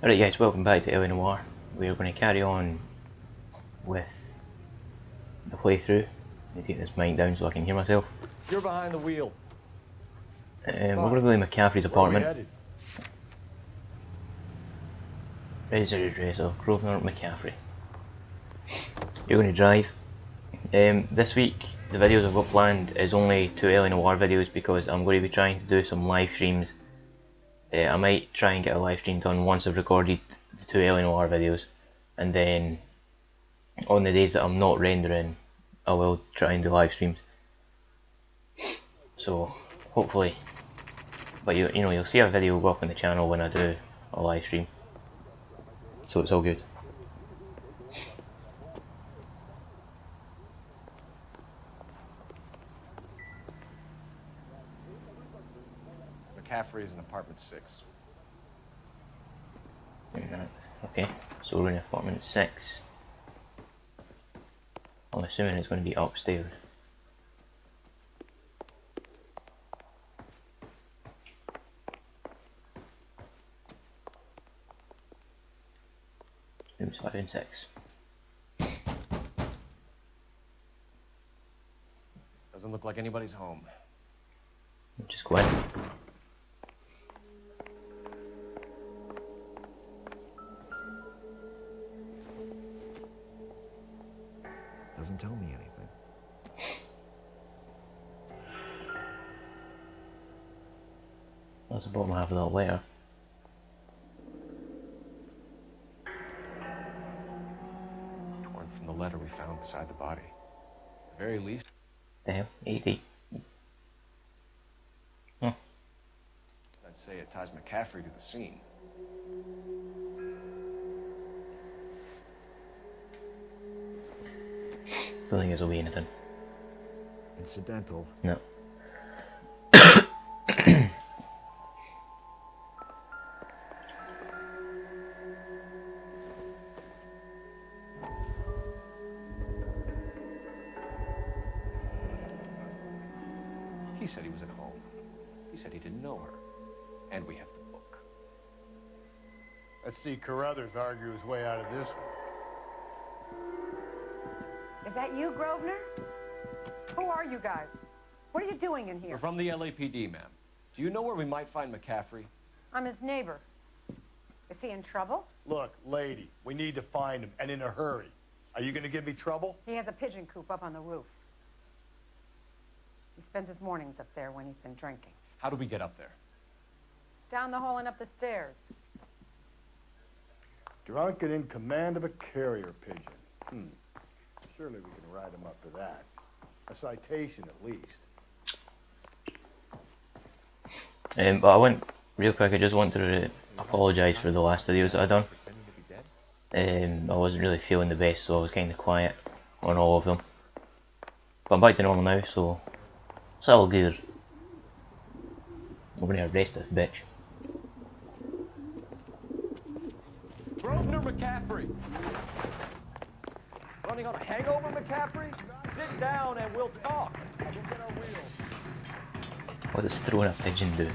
Alright guys, welcome back to Noire. We're going to carry on with the playthrough. Let me take this mic down so I can hear myself. You're behind the wheel. We're going to go to McCaffrey's apartment. Registered address of Grosvenor McCaffrey. You're going to drive. This week, the videos I've got planned is only 2 Noire videos because I'm going to be trying to do some live streams. I might try and get a live stream done once I've recorded the 2 Noire videos, and then on the days that I'm not rendering, I will try and do live streams. So hopefully, but you know, you'll see a video go up on the channel when I do a live stream. So it's all good. McCaffrey is in apartment 6. Okay, so we're in apartment 6. I'm assuming it's going to be upstairs. Rooms 5 and 6. Doesn't look like anybody's home. Just go in. Doesn't tell me anything. That's the bottom half of that letter. Torn from the letter we found beside the body. At the very least. Damn, 80. I'd say it ties McCaffrey to the scene. Don't think this will be anything. Incidental. No. He said he was at home. He said he didn't know her. And we have the book. Let's see Carruthers argue his way out of this one. Is that you, Grosvenor? Who are you guys? What are you doing in here? We're from the LAPD, ma'am. Do you know where we might find McCaffrey? I'm his neighbor. Is he in trouble? Look, lady, we need to find him, and in a hurry. Are you gonna give me trouble? He has a pigeon coop up on the roof. He spends his mornings up there when he's been drinking. How do we get up there? Down the hall and up the stairs. Drunk and in command of a carrier pigeon. Surely we can write him up for that. A citation, at least. But I want, real quick, I just want to apologise for the last videos that I done. I wasn't really feeling the best, so I was kind of quiet on all of them. But I'm back to normal now, so it's all good. We're going to arrest this bitch. Grosvenor McCaffrey! Running on a hangover, McCaffrey? Sit down and we'll talk. We'll get our wheels. What does throwing a pigeon do?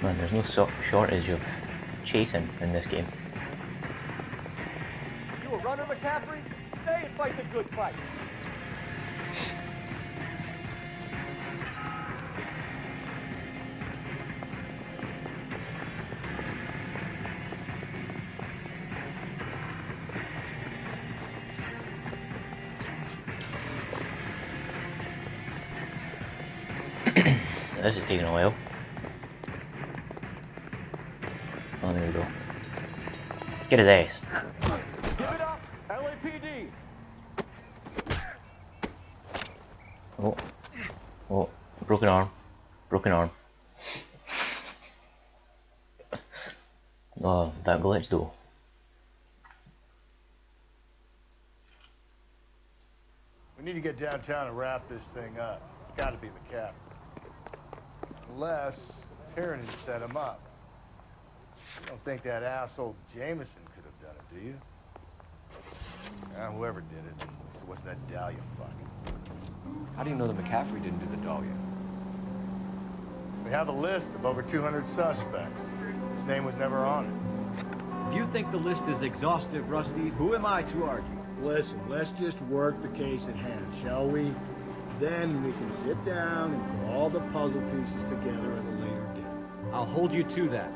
Man, there's no shortage of chasing in this game. You a runner, McCaffrey? Stay and fight the good fight. This is taking a while. Oh, there we go. Get his ass. Give it up, LAPD. Oh. Oh. Broken arm. Broken arm. Oh, that glitch though. We need to get downtown and wrap this thing up. It's gotta be McCaffrey. Unless Tiernan set him up. You don't think that asshole Jameson could have done it, do you? Whoever did it, it wasn't that Dahlia fuck. How do you know that McCaffrey didn't do the Dahlia? We have a list of over 200 suspects. His name was never on it. If you think the list is exhaustive, Rusty, who am I to argue? Listen, let's just work the case at hand, shall we? Then we can sit down and put all the puzzle pieces together at a later date. I'll hold you to that.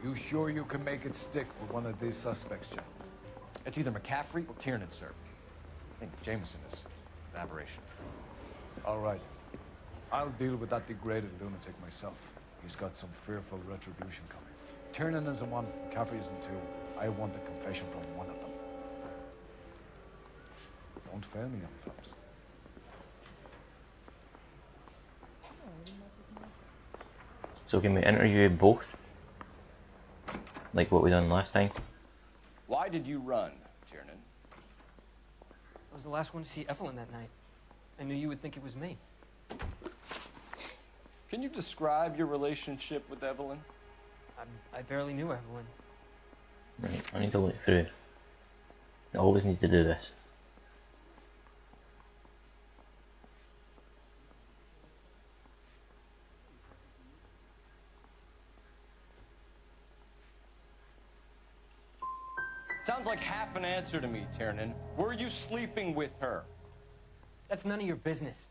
You sure you can make it stick with one of these suspects, Jeff? It's either McCaffrey or Tiernan, sir. I think Jameson is an aberration. All right. I'll deal with that degraded lunatic myself. He's got some fearful retribution coming. Tiernan isn't one, McCaffrey isn't two. I want the confession from one of them. Don't fail me, young fellas. So can we interview both? Like what we done last time? Why did you run, Tiernan? I was the last one to see Evelyn that night. I knew you would think it was me. Can you describe your relationship with Evelyn? I barely knew Evelyn. Right, I need to look through. I always need to do this. Sounds like half an answer to me, Tiernan. Were you sleeping with her? That's none of your business.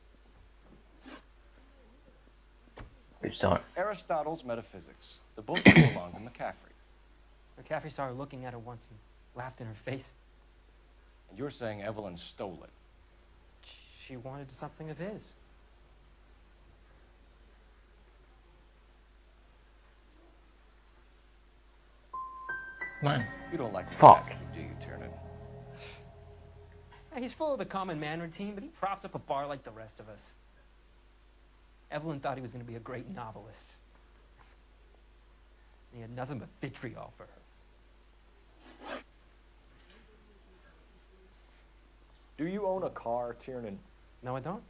Good start. Aristotle's Metaphysics. The book belonged to McCaffrey. McCaffrey saw her looking at her once and laughed in her face. And you're saying Evelyn stole it. She wanted something of his. Man. You don't like Fuck. McCaffrey, do you, Tiernan? He's full of the common man routine, but he props up a bar like the rest of us. Evelyn thought he was going to be a great novelist. And he had nothing but vitriol for her. Do you own a car, Tiernan? No, I don't.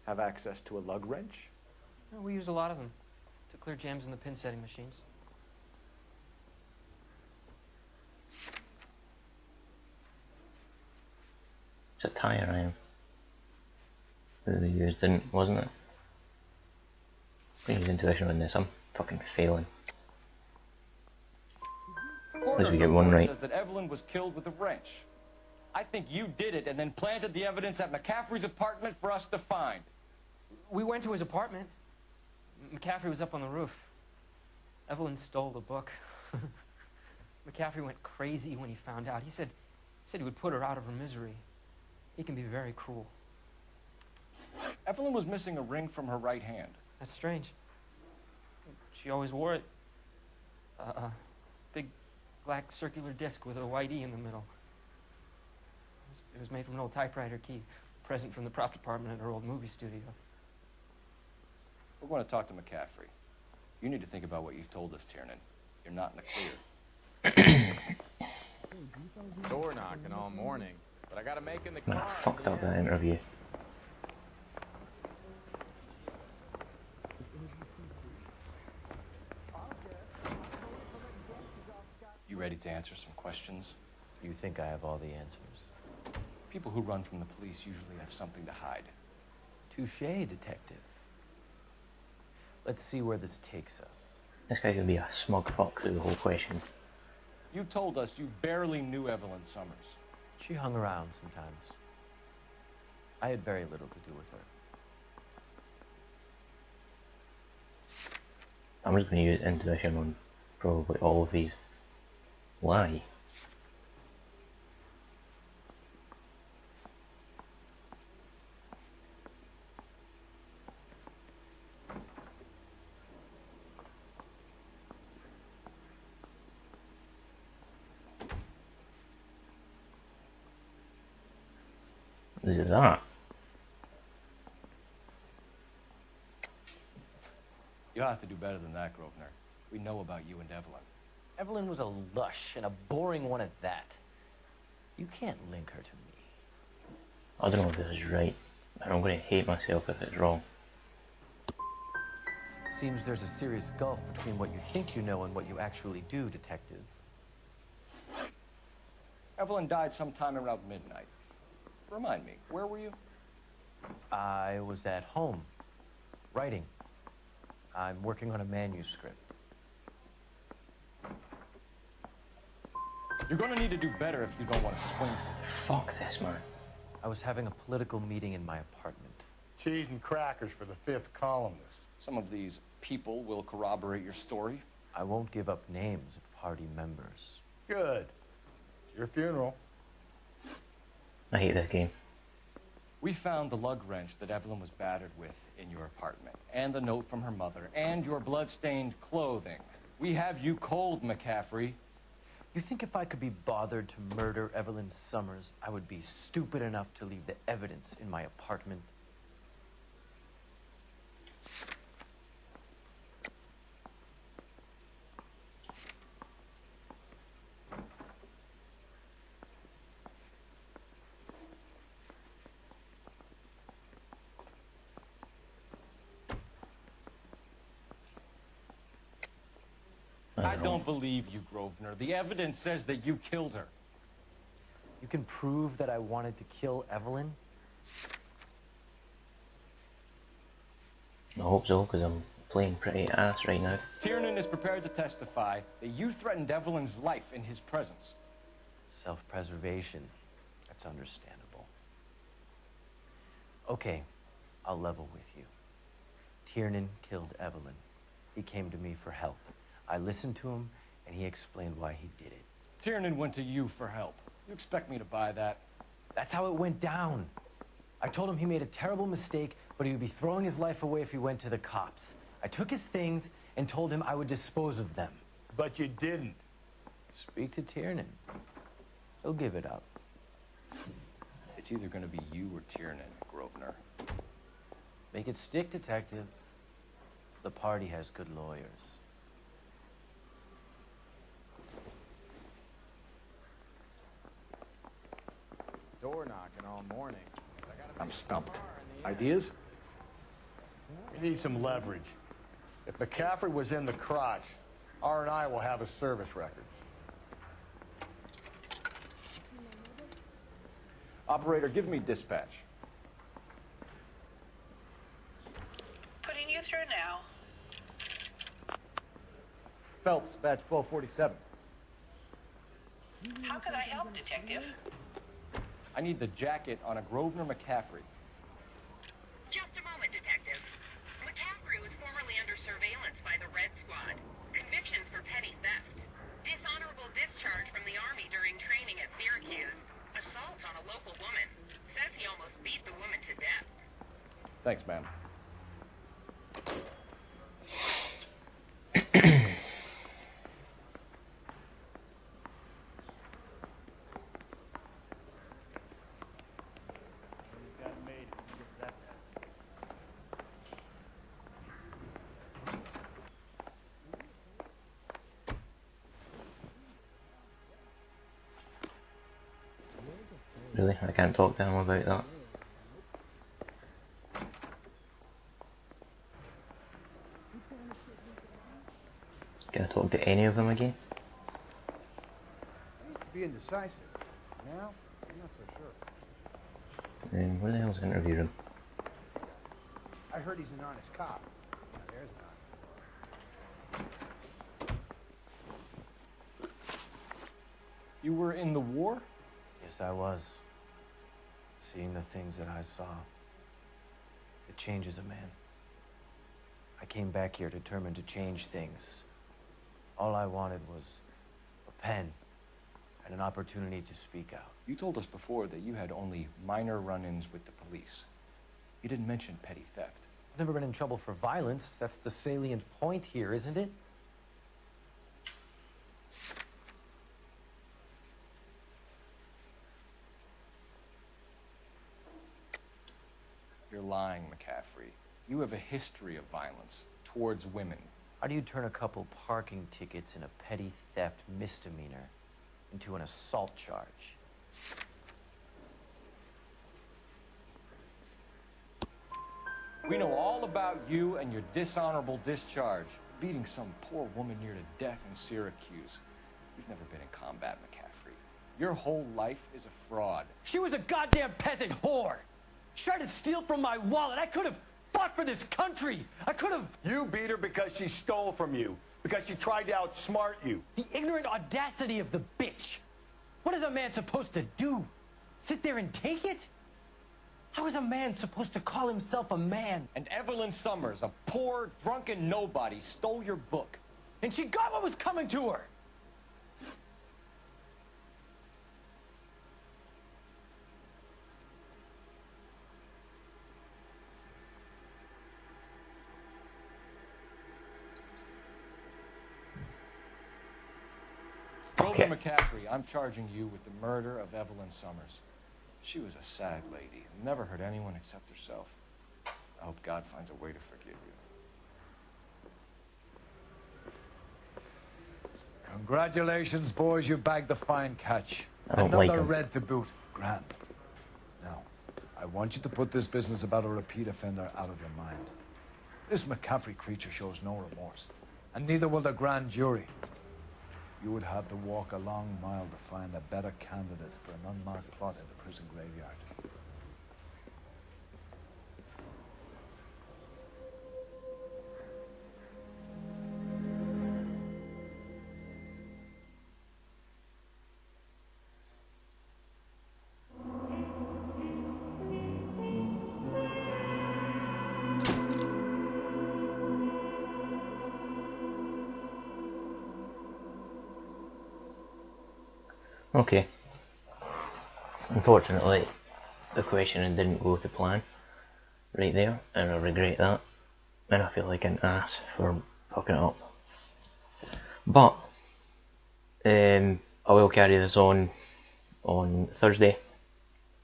Have access to a lug wrench? No, we use a lot of them to clear jams in the pin setting machines. It's a tire iron. That they used, didn't, wasn't it? Couldn't use intuition on this, I'm fucking failing. At least we get one right. Says that Evelyn was killed with a wrench. I think you did it and then planted the evidence at McCaffrey's apartment for us to find. We went to his apartment. McCaffrey was up on the roof. Evelyn stole the book. McCaffrey went crazy when he found out. He said he would put her out of her misery. He can be very cruel. Evelyn was missing a ring from her right hand. That's strange. She always wore it. Big black circular disc with a white E in the middle. It was made from an old typewriter key, a present from the prop department at her old movie studio. We're going to talk to McCaffrey. You need to think about what you've told us, Tiernan. You're not in the clear. Door knocking all morning, but I gotta make in the Man, I car. fucked up that interview. You ready to answer some questions? You think I have all the answers? People who run from the police usually have something to hide. Touché, detective. Let's see where this takes us. This guy's gonna be a smug fuck through the whole question. You told us you barely knew Evelyn Summers. She hung around sometimes. I had very little to do with her. I'm just gonna use intuition on probably all of these. Why? Is it that? You have to do better than that, Grosvenor. We know about you and Evelyn. Evelyn was a lush, and a boring one at that. You can't link her to me. I don't know if this is right, and I'm going to hate myself if it's wrong. Seems there's a serious gulf between what you think you know and what you actually do, Detective. Evelyn died sometime around midnight. Remind me, where were you? I was at home, writing. I'm working on a manuscript. You're gonna need to do better if you don't want to swing. Fuck this, man. I was having a political meeting in my apartment. Cheese and crackers for the 5th columnist. Some of these people will corroborate your story. I won't give up names of party members. Good. It's your funeral. I hate this game. We found the lug wrench that Evelyn was battered with in your apartment, and the note from her mother, and your blood-stained clothing. We have you cold, McCaffrey. You think if I could be bothered to murder Evelyn Summers, I would be stupid enough to leave the evidence in my apartment? I don't believe you, Grosvenor. The evidence says that you killed her. You can prove that I wanted to kill Evelyn? I hope so, because I'm playing pretty ass right now. Tiernan is prepared to testify that you threatened Evelyn's life in his presence. Self-preservation. That's understandable. Okay, I'll level with you. Tiernan killed Evelyn. He came to me for help. I listened to him, and he explained why he did it. Tiernan went to you for help. You expect me to buy that? That's how it went down. I told him he made a terrible mistake, but he would be throwing his life away if he went to the cops. I took his things and told him I would dispose of them. But you didn't. Speak to Tiernan. He'll give it up. It's either going to be you or Tiernan, Grosvenor. Make it stick, Detective. The party has good lawyers. Door knocking all morning. I'm stumped. Ideas? We need some leverage. If McCaffrey was in the crotch, R&I will have his service records. Operator, give me dispatch. Putting you through now. Phelps, badge 1247. How could I help, Detective? I need the jacket on a Grosvenor McCaffrey. Just a moment, Detective. McCaffrey was formerly under surveillance by the Red Squad. Convictions for petty theft. Dishonorable discharge from the Army during training at Syracuse. Assault on a local woman. Says he almost beat the woman to death. Thanks, ma'am. Really? I can't talk to him about that. Can I talk to any of them again? I used to be indecisive. Now, I'm not so sure. Where the hell's the interview room? I heard he's an honest cop. Now, there's not. You were in the war? Yes, I was. Seeing the things that I saw, it changes a man. I came back here determined to change things. All I wanted was a pen and an opportunity to speak out. You told us before that you had only minor run-ins with the police. You didn't mention petty theft. I've never been in trouble for violence. That's the salient point here, isn't it? You have a history of violence towards women. How do you turn a couple parking tickets and a petty theft misdemeanor into an assault charge? We know all about you and your dishonorable discharge, beating some poor woman near to death in Syracuse. You've never been in combat, McCaffrey. Your whole life is a fraud. She was a goddamn peasant whore. She tried to steal from my wallet. I could have fought for this country. I could have... You beat her because she stole from you, because she tried to outsmart you. The ignorant audacity of the bitch. What is a man supposed to do? Sit there and take it? How is a man supposed to call himself a man? And Evelyn Summers, a poor, drunken nobody, stole your book. And she got what was coming to her. Grover McCaffrey, I'm charging you with the murder of Evelyn Summers. She was a sad lady and never hurt anyone except herself. I hope God finds a way to forgive you. Congratulations, boys. You bagged the fine catch. I don't Another like him. red to boot. Grand. Now, I want you to put this business about a repeat offender out of your mind. This McCaffrey creature shows no remorse, and neither will the grand jury. You would have to walk a long mile to find a better candidate for an unmarked plot in the prison graveyard. Okay. Unfortunately, the questioning didn't go to plan right there, and I regret that. And I feel like an ass for fucking it up. But I will carry this on Thursday,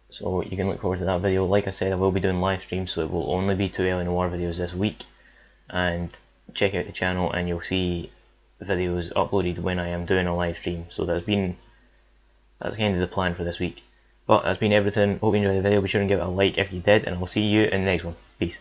so you can look forward to that video. Like I said, I will be doing live streams, so it will only be 2 LA Noire videos this week. And check out the channel and you'll see videos uploaded when I am doing a live stream. So that's kind of the plan for this week. But that's been everything. Hope you enjoyed the video. Be sure and give it a like if you did, and I'll see you in the next one. Peace.